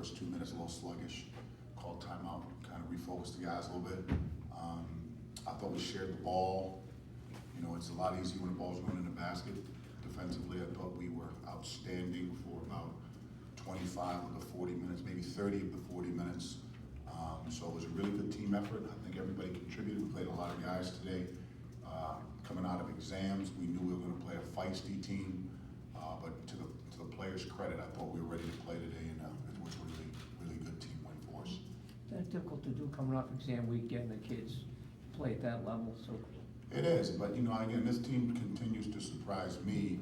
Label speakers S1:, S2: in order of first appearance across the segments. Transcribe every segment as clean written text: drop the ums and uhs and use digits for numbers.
S1: first 2 minutes a little sluggish. Called timeout, kind of refocused the guys a little bit. I thought we shared the ball. You know, it's a lot easier when the ball's going in the basket. Defensively, I thought we were outstanding for about 25 of the 40 minutes, maybe 30 of the 40 minutes. So it was a really good team effort. I think everybody contributed. We played a lot of guys today. Coming out of exams, we knew we were going to play a feisty team. But to the players' credit, I thought we were ready to play today, and it was a really good team win for us.
S2: Is that difficult to do coming off exam week, getting the kids play at that level? So
S1: It is, but you know, again, this team continues to surprise me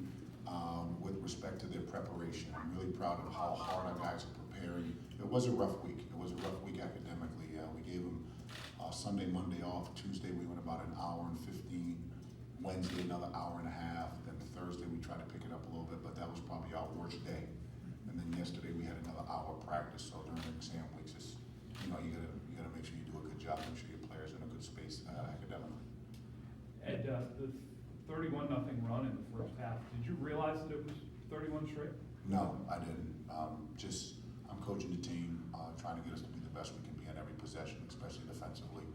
S1: with respect to their preparation. I'm really proud of how hard our guys are preparing. It was a rough week. It was a rough week academically. We gave them Sunday, Monday off. Tuesday we went about an hour and 15. Wednesday another hour and a half. Then Thursday we tried to pick it up a little bit, but that was probably our worst day. And then yesterday we had another hour of practice. So during the exam weeks, it's, you know, you gotta make sure you do a good job, make sure your players are in a good space academically.
S3: Ed, the 31-0 run in the first half, did you realize that it was 31 straight?
S1: No, I didn't. I'm coaching the team, trying to get us to be the best we can be on every possession, especially defensively.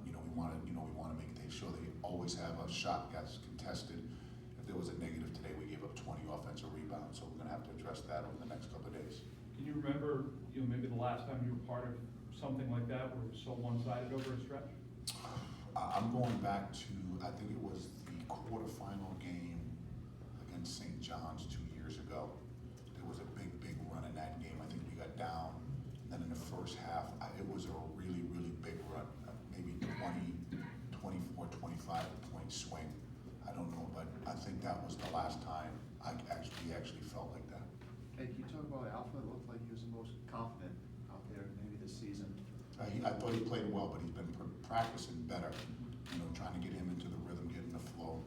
S1: We want to make sure they always have a shot that's contested. If there was a negative today, we gave up 20 offensive rebounds, so we're going to have to address that over the next couple of days.
S3: Can you remember, maybe the last time you were part of something like that where it was so one-sided over a stretch?
S1: I'm going back to, I think it was the quarterfinal game against St. John's 2 years ago. There was a big run in that game. I think we got down. And then in the first half, it was a really big run, maybe 24, 25 point swing. I don't know, but I think that was the last time I actually felt like that.
S4: Hey, can you talk about Alpha? It looked like he was the most confident out there maybe this season.
S1: I thought he played well, but he's been practicing better, trying to get him into the rhythm, getting the flow.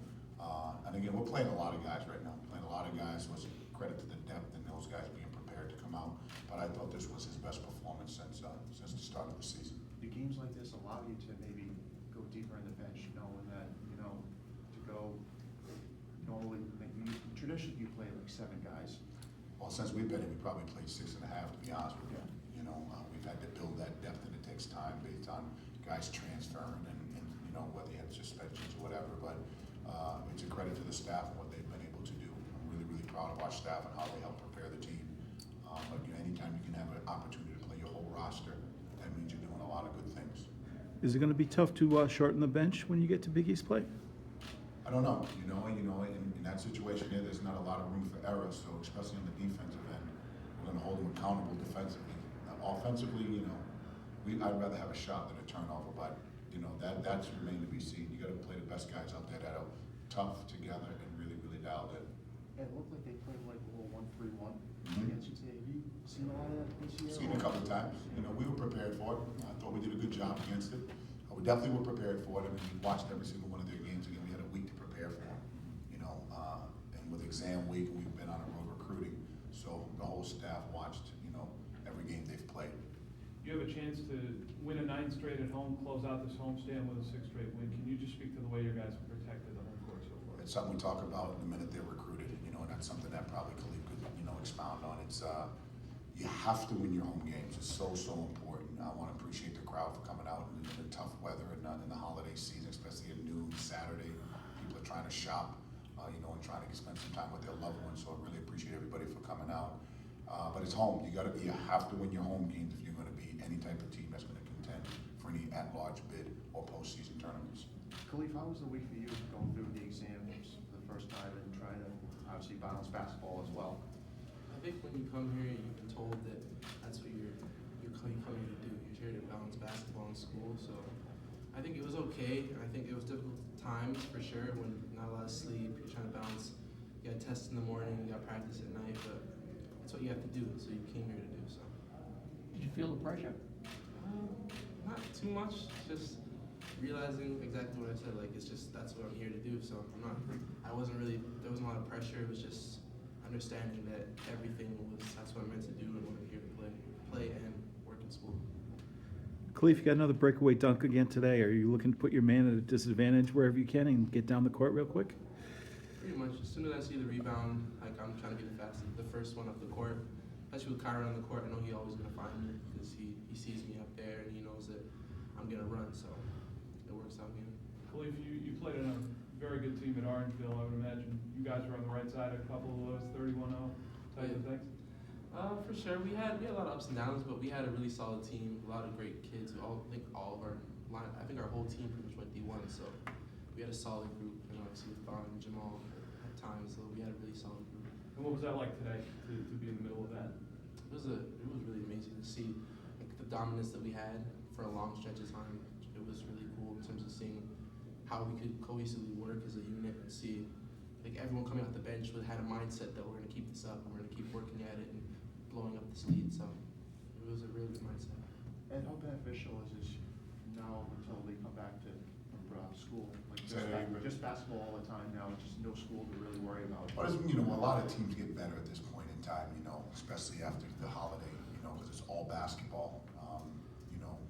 S1: And again, we're playing a lot of guys right now. We're playing a lot of guys, so it's a credit to the depth and those guys being prepared to come out. But I thought this was his best performance since the start of the season.
S4: Do games like this allow you to maybe go deeper in the bench, knowing that, to go normally, traditionally you play like 7 guys.
S1: Well, since we've been in, we probably played 6.5, to be honest with you. We've had to build that depth, and it takes time based on guys transferring and whether you have suspensions or whatever. But it's a credit to the staff and what they've been able to do. I'm really proud of our staff and how they help prepare the team. But anytime you can have an opportunity to play your whole roster, that means you're doing a lot of good things.
S5: Is it going to be tough to shorten the bench when you get to Big East play?
S1: I don't know. In that situation there's not a lot of room for error. So especially on the defensive end, we're going to hold them accountable defensively. Offensively, I'd rather have a shot than a turnover, but that's remained to be seen. You got to play the best guys out there that are tough together and really dialed in.
S4: It looked like they played like a little 1-3-1
S1: Mm-hmm.
S4: against UTA. Have you seen a lot of that this year?
S1: Seen it a couple of times. We were prepared for it. I thought we did a good job against it. We definitely were prepared for it. I mean, we watched every single one of their games. Again, we had a week to prepare for them. And with exam week, we've been on a road recruiting, so the whole staff watched every game they've played.
S3: You have a chance to win a 9 straight at home, close out this homestand with a 6 straight win. Can you just speak to the way your guys have protected the home court so far?
S1: It's something we talk about the minute they're recruited, and that's something that probably Khalif could, expound on. It's you have to win your home games. It's so important. I want to appreciate the crowd for coming out in the tough weather and in the holiday season, especially at noon Saturday. People are trying to shop, and trying to spend some time with their loved ones. So I really appreciate everybody for coming out. But it's home. You have to win your home games if you're going to be any type of team that's going to contend for any at-large bid or postseason tournaments.
S4: Khalif, how was the week for you going through the exams for the first time and trying to obviously balance basketball as well?
S6: I think when you come here, you've been told that that's what you're coming here to do. You're here to balance basketball and school. So I think it was okay. I think it was difficult times for sure when not a lot of sleep. You're trying to balance. You got tests in the morning, you got practice at night, but that's what you have to do. So you came here to do. So.
S2: Did you feel the pressure?
S6: Not too much. Just realizing exactly what I said. Like it's just that's what I'm here to do. So I'm not. I wasn't really. There wasn't a lot of pressure. It was just understanding that everything was that's what I'm meant to do and what I'm here to play and work in school.
S5: Khalif, you got another breakaway dunk again today. Are you looking to put your man at a disadvantage wherever you can and get down the court real quick?
S6: Pretty much. As soon as I see the rebound, like I'm trying to be the first one up the court. especially with Kyron on the court, I know he's always gonna find me because he sees me up there and he knows that I'm gonna run, so it works out good.
S3: Khalif, you played on a very good team at Orangeville. I would imagine you guys were on the right side of a couple of those 31-0 type of things.
S6: For sure, we had a lot of ups and downs, but we had a really solid team, a lot of great kids. I think our whole team pretty much went D1, so we had a solid group, and obviously with Vaughn and Jamal at times, so we had a really solid group.
S3: And what was that like today to be in the middle of that?
S6: It was really amazing to see like the dominance that we had for a long stretch of time. It was really cool in terms of seeing how we could cohesively work as a unit and see like everyone coming off the bench had a mindset that we're gonna keep this up and we're gonna keep working at it and blowing up this lead. So it was a really good mindset.
S4: And how beneficial is this now until they come back to school? Like just basketball all the time now, just no school to really worry about.
S1: But a lot of teams get better at this point in time, especially after the holiday, because it's all basketball.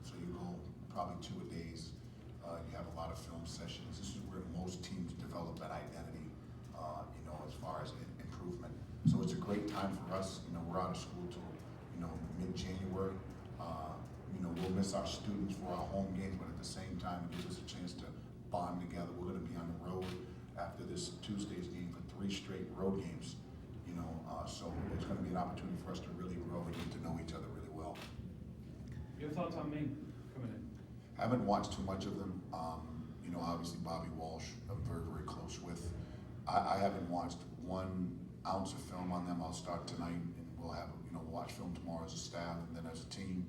S1: So you go probably 2 a days. You have a lot of film sessions. This is where most teams develop that identity, as far as improvement. So it's a great time for us. We're out of school till, mid-January. We'll miss our students for our home games, but at the same time, it gives us a chance to bond together. We're going to be on the road after this Tuesday's game for 3 straight road games. So it's going to be an opportunity for us to really grow and get to know each other really well.
S3: Your thoughts on Maine coming in?
S1: Haven't watched too much of them. Obviously Bobby Walsh, I'm very, very close with. I haven't watched 1 ounce of film on them. I'll start tonight, and we'll have watch film tomorrow as a staff and then as a team.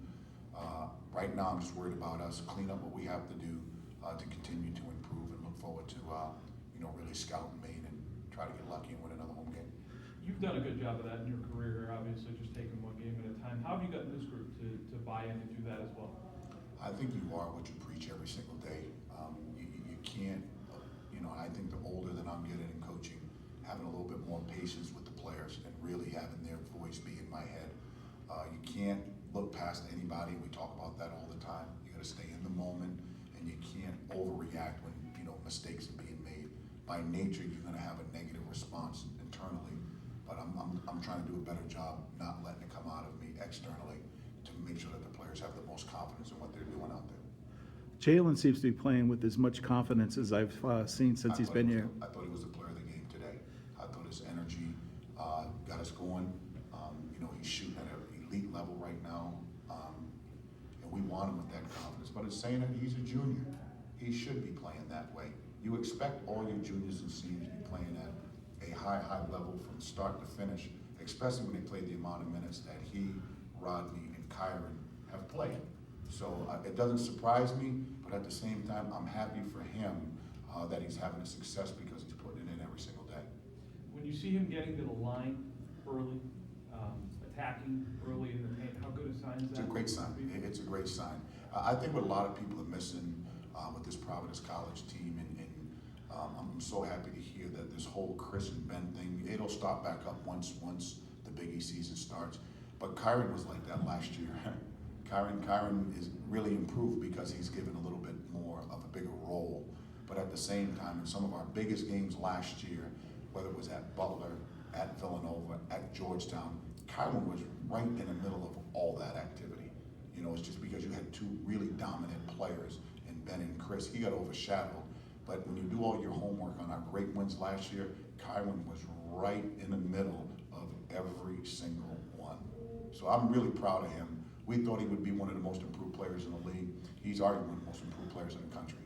S1: Right now, I'm just worried about us, clean up what we have to do to continue to improve, and look forward to really scouting Maine and try to get lucky and win another home game.
S3: You've done a good job of that in your career, obviously, just taking 1 game at a time. How have you gotten this group to buy in and do that as well?
S1: I think you are what you preach every single day. You can't, I think the older that I'm getting in coaching, having a little bit more patience with the players and really having their voice be in my head. You can't look past anybody. We talk about that all the time. You got to stay in the moment, and you can't overreact when mistakes are being made. By nature, you're going to have a negative response internally, but I'm trying to do a better job not letting it come out of me externally to make sure that the players have the most confidence in what they're doing out there.
S5: Jalen seems to be playing with as much confidence as I've seen since he's been here.
S1: I thought he was the player of the game today. I thought his energy got us going. He's shooting at an elite level right now, and we want him with that confidence. But it's saying that he's a junior. He should be playing that way. You expect all your juniors and seniors to be playing at a high level from start to finish, especially when they play the amount of minutes that he, Rodney, and Kyron have played. So it doesn't surprise me, but at the same time, I'm happy for him that he's having a success because he's putting it in every single day.
S3: When you see him getting to the line early, attacking early in the paint, how good a sign is that?
S1: It's a great sign. It's a great sign. I think what a lot of people are missing with this Providence College team, and I'm so happy to hear that this whole Chris and Ben thing, it'll start back up once the Big East season starts. But Kyron was like that last year. Kyron is really improved because he's given a little bit more of a bigger role. But at the same time, in some of our biggest games last year, whether it was at Butler, at Villanova, at Georgetown, Kyron was right in the middle of all that activity. It's just because you had 2 really dominant players in Ben and Chris, he got overshadowed. But when you do all your homework on our great wins last year, Kyron was right in the middle of every single one. So I'm really proud of him. We thought he would be one of the most improved players in the league. He's already one of the most improved players in the country.